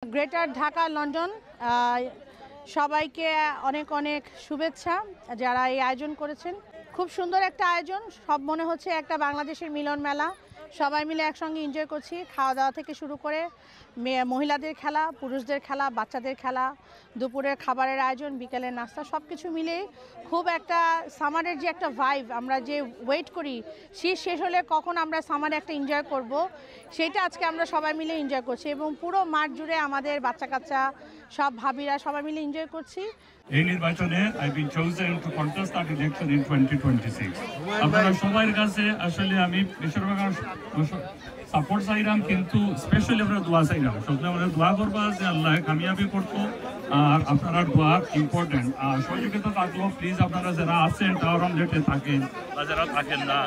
Greater Dhaka London সবাইকে অনেক অনেক শুভেচ্ছা যারা এই আয়োজন করেছেন। খুব সুন্দর একটা আয়োজন, সব মনে হচ্ছে একটা বাংলাদেশের মিলন মেলা। সবাই মিলে একসঙ্গে এনজয় করছি, খাওয়া দাওয়া থেকে শুরু করে মহিলাদের খেলা, পুরুষদের খেলা, বাচ্চাদের খেলা, দুপুরের খাবারের আয়োজন, বিকেলের নাস্তা, সব কিছু মিলে খুব একটা সামারের যে একটা ভাইব, আমরা যে ওয়েট করি শীত শেষ হলে কখন আমরা সামারে একটা এনজয় করব, সেটা আজকে আমরা সবাই মিলে এনজয় করছি এবং পুরো মাঠ জুড়ে আমাদের বাচ্চা কাচ্চা সব ভাবিরা সবাই মিলে এনজয় করছি। এই নির্বাচনে I been chosen two contest that election in 2026। আপনারা সবার কাছে আসলে আমি বেশিরভাগ সাপোর্ট চাইলাম, কিন্তু স্পেশালি আমরা দোয়া চাইলাম। সবসময় আমরা দোয়া করবা যে আল্লাহ কামিয়াবি করতো, আর আপনারা দোয়া ইম্পর্টেন্ট। আর সহযোগিতা থাকলেও প্লিজ আপনারা যারা আছেন টাওয়ার ডেটে থাকেন বা যারা থাকেন না,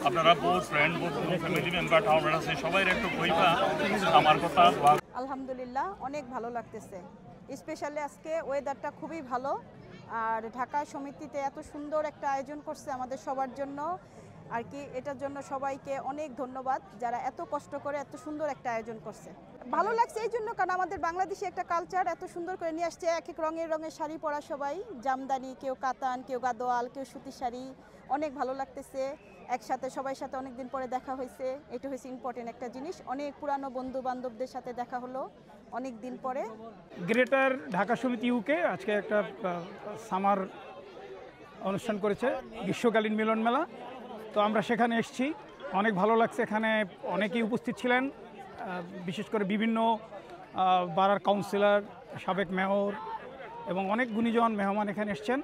আপনারা বহুত ফ্রেন্ড বহুত ফ্যামিলি মেম্বার টাওয়ার আছে, সবাই একটু কইবা আমার কথা। আলহামদুলিল্লাহ অনেক ভালো লাগতেছে, স্পেশালি আজকে ওয়েদারটা খুবই ভালো। আর ঢাকা সমিতিতে এত সুন্দর একটা আয়োজন করছে আমাদের সবার জন্য আর কি, এটার জন্য সবাইকে অনেক ধন্যবাদ যারা এত কষ্ট করে এত সুন্দর একটা আয়োজন করছে। ভালো লাগছে এই জন্য কারণ আমাদের বাংলাদেশে একটা কালচার এত সুন্দর করে নিয়ে আসছে। এক এক রঙের শাড়ি পরা সবাই, জামদানি, কেউ কাতান, কেউ গাদোয়াল, কেউ সুতি শাড়ি, অনেক ভালো লাগতেছে। একসাথে সবার সাথে অনেক দিন পরে দেখা হয়েছে, এটা হয়েছে ইম্পর্টেন্ট একটা জিনিস। অনেক পুরানো বন্ধু বান্ধবদের সাথে দেখা হলো অনেক দিন পরে। গ্রেটার ঢাকা সমিতি ইউকে আজকে একটা সামার অনুষ্ঠান করেছে, গ্রীষ্মকালীন মিলন মেলা। তো আমরা সেখানে এসেছি, অনেক ভালো লাগছে। এখানে অনেকেই উপস্থিত ছিলেন, বিশেষ করে বিভিন্ন পাড়ার কাউন্সিলর, সাবেক মেয়র এবং অনেক গুণীজন মেহমান এখানে এসছেন।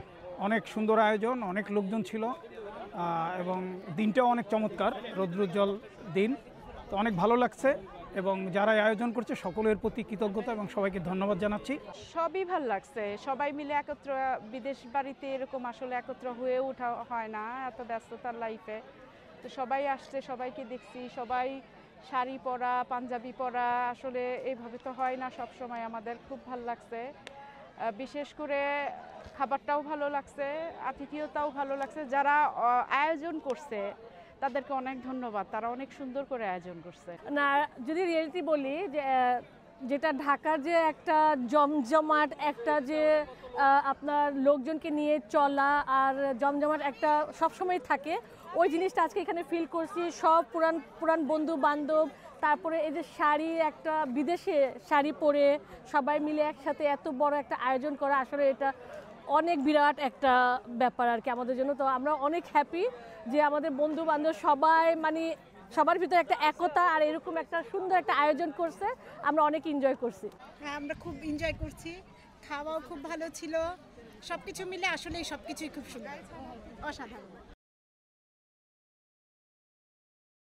অনেক সুন্দর আয়োজন, অনেক লোকজন ছিল এবং দিনটাও অনেক চমৎকার, রৌদ্রোজ্জ্বল দিন। তো অনেক ভালো লাগছে এবং যারা আয়োজন করছে সকলের প্রতি কৃতজ্ঞতা এবং সবাইকে ধন্যবাদ জানাচ্ছি। সবই ভালো লাগছে, সবাই মিলে একত্র, বিদেশ বাড়িতে এরকম আসলে একত্র হয়ে ওঠা হয় না এত ব্যস্ততার লাইফে। তো সবাই আসছে, সবাইকে দেখছি, সবাই শাড়ি পরা, পাঞ্জাবি পরা, আসলে এইভাবে তো হয় না সব সময়। আমাদের খুব ভালো লাগছে, বিশেষ করে খাবারটাও ভালো লাগছে, আতিথেয়তাও ভালো লাগছে। যারা আয়োজন করছে তাদেরকে অনেক ধন্যবাদ, তারা অনেক সুন্দর করে আয়োজন করছে। না, যদি রিয়েলিটি বলি যে যেটা ঢাকার যে একটা জমজমাট একটা যে আপনার লোকজনকে নিয়ে চলা আর জমজমাট একটা সবসময় থাকে, ওই জিনিসটা আজকে এখানে ফিল করছি। সব পুরান বন্ধু বান্ধব, তারপরে এই যে শাড়ি, একটা বিদেশে শাড়ি পরে সবাই মিলে একসাথে এত বড় একটা আয়োজন করা, আসলে এটা অনেক বিরাট একটা ব্যাপার আর কি আমাদের জন্য। তো আমরা অনেক হ্যাপি যে আমাদের বন্ধু বান্ধব সবাই মানে সবার ভিতরে একটা একতা আর এরকম একটা সুন্দর একটা আয়োজন করছে, আমরা অনেক এনজয় করছি। হ্যাঁ, আমরা খুব এনজয় করছি, খাওয়াও খুব ভালো ছিল, সবকিছু মিলে আসলে সবকিছুই খুব সুন্দর, অসাধারণ।